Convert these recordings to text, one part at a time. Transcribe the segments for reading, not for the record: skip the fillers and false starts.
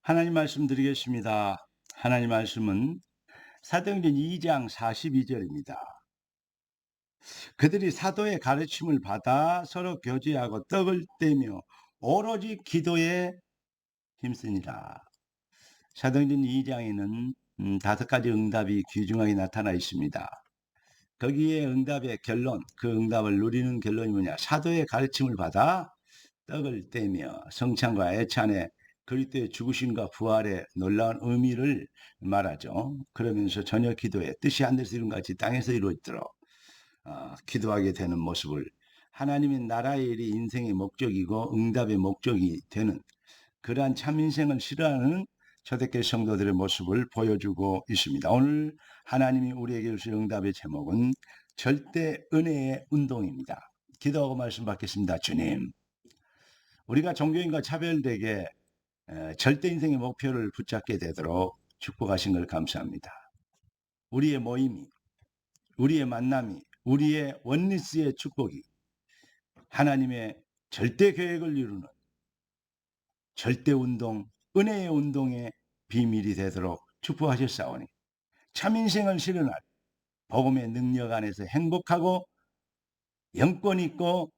하나님 말씀 드리겠습니다. 하나님 말씀은 사도행전 2장 42절입니다. 그들이 사도의 가르침을 받아 서로 교제하고 떡을 떼며 오로지 기도에 힘쓰니라. 사도행전 2장에는 5가지 응답이 귀중하게 나타나 있습니다. 거기에 응답의 결론, 그 응답을 누리는 결론이 뭐냐? 사도의 가르침을 받아 떡을 떼며 성찬과 애찬에 그리스도의 죽으심과 부활의 놀라운 의미를 말하죠. 그러면서 저녁 기도에 뜻이 하늘에서 이룬 같이 땅에서 이루어지도록 기도하게 되는 모습을, 하나님의 나라의 일이 인생의 목적이고 응답의 목적이 되는 그러한 참인생을 실현하는 초대교회 성도들의 모습을 보여주고 있습니다. 오늘 하나님이 우리에게 주신 응답의 제목은 절대 은혜의 운동입니다. 기도하고 말씀 받겠습니다. 주님, 우리가 종교인과 차별되게 절대 인생의 목표를 붙잡게 되도록 축복하신 걸 감사합니다. 우리의 모임이, 우리의 만남이, 우리의 원리스의 축복이 하나님의 절대 계획을 이루는 절대 운동, 은혜의 운동의 비밀이 되도록 축복하셨사오니 참인생을 실현할 복음의 능력 안에서 행복하고 영권 있고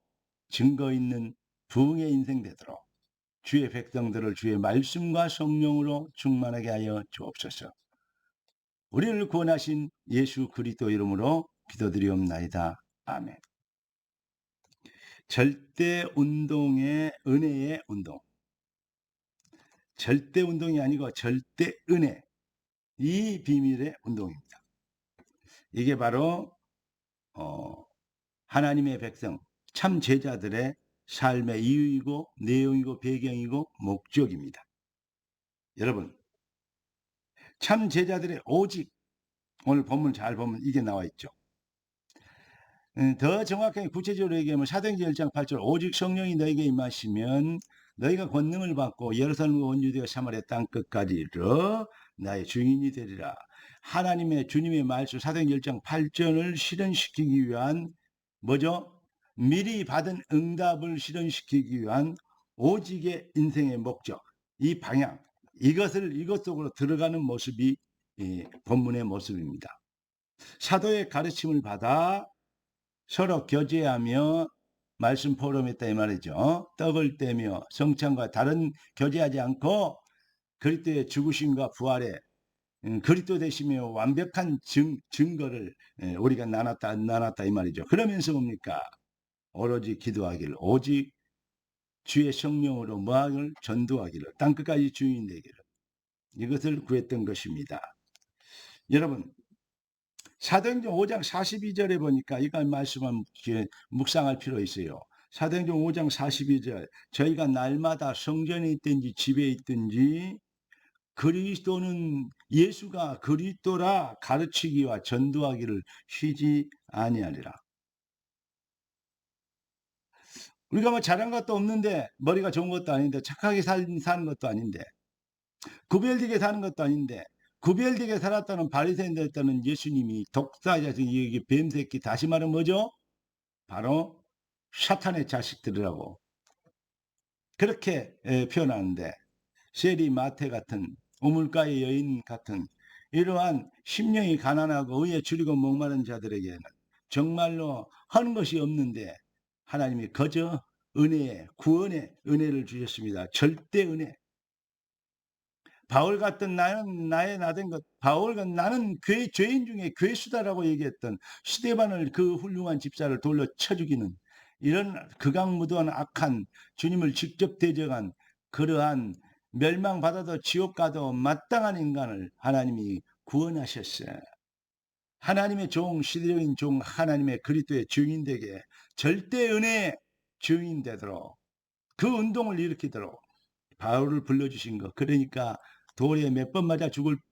증거 있는 부흥의 인생 되도록 주의 백성들을 주의 말씀과 성령으로 충만하게 하여 주옵소서. 우리를 구원하신 예수 그리스도 이름으로 기도드리옵나이다. 아멘. 절대 운동의 은혜의 운동. 절대 운동이 아니고 절대 은혜. 이 비밀의 운동입니다. 이게 바로 하나님의 백성, 참 제자들의 삶의 이유이고 내용이고 배경이고 목적입니다. 여러분, 참 제자들의 오직, 오늘 본문 잘 보면 이게 나와 있죠. 더 정확하게 구체적으로 얘기하면 사도행전 1장 8절 오직 성령이 너에게 임하시면 너희가 권능을 받고 예루살렘과 온 유대와 사마리아 땅 끝까지 이르러 나의 주인이 되리라. 하나님의 주님의 말씀 사도행전 1장 8절을 실현시키기 위한 뭐죠? 미리 받은 응답을 실현시키기 위한 오직의 인생의 목적, 이 방향, 이것 속으로 들어가는 모습이 이 본문의 모습입니다. 사도의 가르침을 받아 서로 교제하며 말씀 포럼했다 이 말이죠. 떡을 떼며 성찬과 다른 교제하지 않고 그리스도의 죽으심과 부활에 그리스도 되시며 완벽한 증거를 우리가 나눴다 이 말이죠. 그러면서 뭡니까? 오로지 기도하기를, 오직 주의 성령으로 뭐하기를, 전도하기를, 땅끝까지 주인 되기를, 이것을 구했던 것입니다. 여러분, 사도행전 5장 42절에 보니까 이거 말씀은 묵상할 필요 있어요. 사도행전 5장 42절 저희가 날마다 성전에 있든지 집에 있든지 그리스도는 예수가 그리스도라 가르치기와 전도하기를 쉬지 아니하리라. 우리가 뭐 잘한 것도 없는데, 머리가 좋은 것도 아닌데, 착하게 사는 것도 아닌데, 구별되게 사는 것도 아닌데, 구별되게 살았다는 바리새인들했다는 예수님이 독사자서 이게 뱀새끼, 다시 말하면 뭐죠? 바로 사탄의 자식들이라고 그렇게 표현하는데, 세리 마태 같은 우물가의 여인 같은 이러한 심령이 가난하고 의에 줄이고 목마른 자들에게는 정말로 하는 것이 없는데 하나님이 거저 은혜의 구원의 은혜를 주셨습니다. 절대 은혜. 바울 같은 나는 나의 나된 것, 바울 같은 나는 죄인 중에 괴수다라고 얘기했던 스데반을, 그 훌륭한 집사를 돌려 쳐 죽이는 이런 극악무도한 악한, 주님을 직접 대적한 그러한 멸망받아도 지옥 가도 마땅한 인간을 하나님이 구원하셨어요. 하나님의 종, 시대적인 종, 하나님의 그리스도의 증인 되게 절대 은혜의 증인 되도록, 그 운동을 일으키도록 바울을 불러주신 것. 그러니까 돌에 몇 번 맞아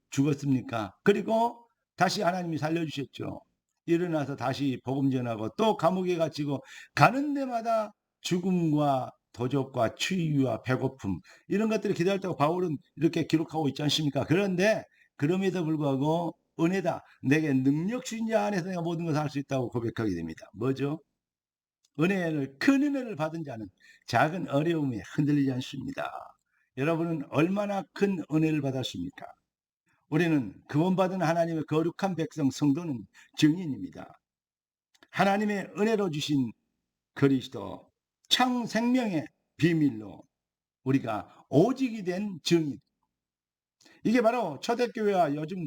죽었습니까? 그리고 다시 하나님이 살려주셨죠. 일어나서 다시 복음 전하고 또 감옥에 갇히고 가는 데마다 죽음과 도적과 추위와 배고픔, 이런 것들을 기다렸다고 바울은 이렇게 기록하고 있지 않습니까? 그런데 그럼에도 불구하고 은혜다, 내게 능력 주신 자 안에서 내가 모든 것을 할 수 있다고 고백하게 됩니다. 뭐죠? 큰 은혜를 받은 자는 작은 어려움에 흔들리지 않습니다. 여러분은 얼마나 큰 은혜를 받았습니까? 우리는 구원받은 하나님의 거룩한 백성 성도는 증인입니다. 하나님의 은혜로 주신 그리스도 참 생명의 비밀로 우리가 오직이 된 증인. 이게 바로 초대교회와 요즘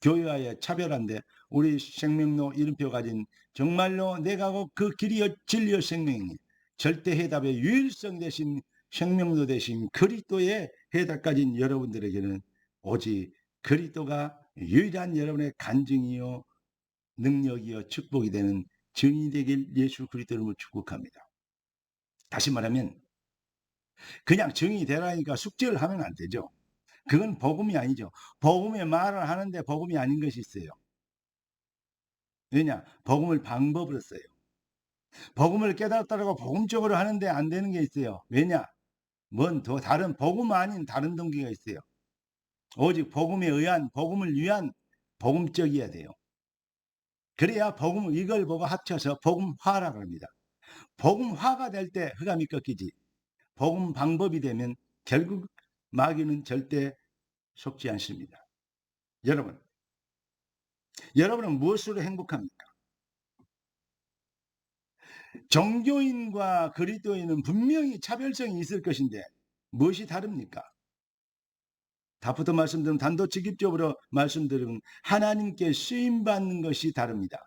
교회와의 차별한데, 우리 생명로 이름표 가진 정말로 내가 그 길이여 진리여 생명이 절대 해답의 유일성 대신 생명로 대신 그리스도의 해답 가진 여러분들에게는 오직 그리스도가 유일한 여러분의 간증이요 능력이요 축복이 되는 증인이 되길 예수 그리스도를 축복합니다. 다시 말하면 그냥 증인이 되라니까 숙제를 하면 안 되죠. 그건 복음이 아니죠. 복음의 말을 하는데 복음이 아닌 것이 있어요. 왜냐? 복음을 방법으로 써요. 복음을 깨닫다라고 복음적으로 하는데 안 되는 게 있어요. 왜냐? 뭔 더 다른 복음 아닌 다른 동기가 있어요. 오직 복음에 의한, 복음을 위한 복음적이어야 돼요. 그래야 복음, 이걸 보고 합쳐서 복음화라고 합니다. 복음화가 될 때 흑암이 꺾이지. 복음 방법이 되면 결국 마귀는 절대 속지 않습니다. 여러분은 무엇으로 행복합니까? 종교인과 그리스도인은 분명히 차별성이 있을 것인데 무엇이 다릅니까? 답부터 말씀드리면 단도직입적으로 말씀드리면 하나님께 쓰임받는 것이 다릅니다.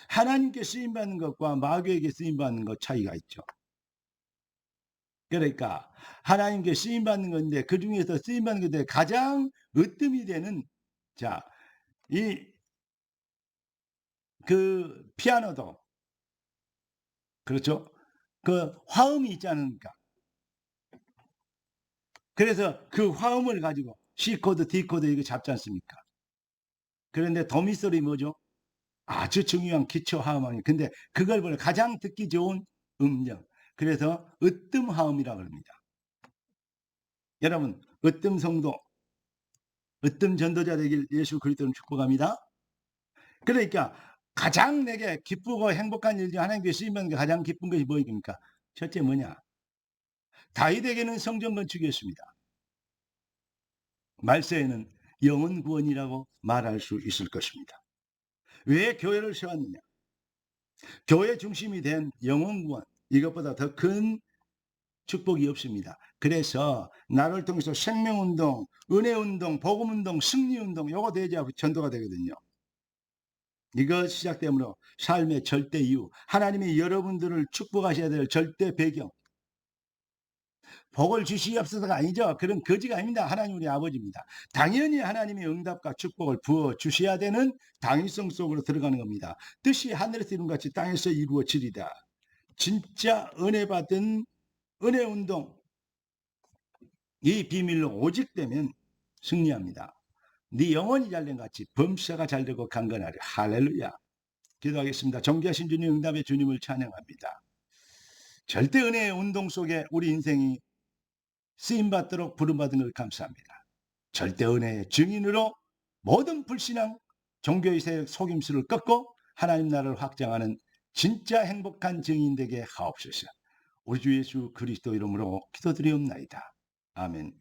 하나님께 쓰임받는 것과 마귀에게 쓰임받는 것 차이가 있죠. 그러니까 하나님께 쓰임받는 건데 그 중에서 쓰임받는 건데 가장 으뜸이 되는, 자, 그 피아노도 그렇죠. 그 화음이 있지 않습니까? 그래서 그 화음을 가지고 C 코드, D 코드 이거 잡지 않습니까? 그런데 도미솔이 뭐죠? 아주 중요한 기초 화음이. 근데 그걸 보면 가장 듣기 좋은 음정. 그래서 으뜸 화음이라고 합니다. 여러분, 으뜸 성도, 으뜸 전도자 되길 예수 그리스도는 축복합니다. 그러니까 가장 내게 기쁘고 행복한 일 중 하나님께 쓰임받는 게 가장 기쁜 것이 뭐입니까? 첫째 뭐냐? 다윗에게는 성전 건축이었습니다. 말세에는 영혼 구원이라고 말할 수 있을 것입니다. 왜 교회를 세웠느냐? 교회 중심이 된 영혼 구원, 이것보다 더 큰 축복이 없습니다. 그래서 나를 통해서 생명운동, 은혜운동, 복음운동, 승리운동, 요거 돼야 전도가 되거든요. 이거 시작되므로 삶의 절대 이유, 하나님이 여러분들을 축복하셔야 될 절대 배경, 복을 주시옵소서가 아니죠. 그런 거지가 아닙니다. 하나님 우리 아버지입니다. 당연히 하나님의 응답과 축복을 부어 주셔야 되는 당위성 속으로 들어가는 겁니다. 뜻이 하늘에서 이룬 같이 땅에서 이루어지리다. 진짜 은혜 받은 은혜 운동, 이 비밀로 오직되면 승리합니다. 네 영혼이 잘된 같이 범사가 잘되고 강건하리. 할렐루야. 기도하겠습니다. 존귀하신 주님, 응답의 주님을 찬양합니다. 절대 은혜의 운동 속에 우리 인생이 쓰임받도록 부름받은 걸 감사합니다. 절대 은혜의 증인으로 모든 불신앙, 종교의 세력 속임수를 꺾고 하나님 나라를 확장하는 진짜 행복한 증인 되게 하옵소서. 우리 주 예수 그리스도 이름으로 기도드리옵나이다. 아멘.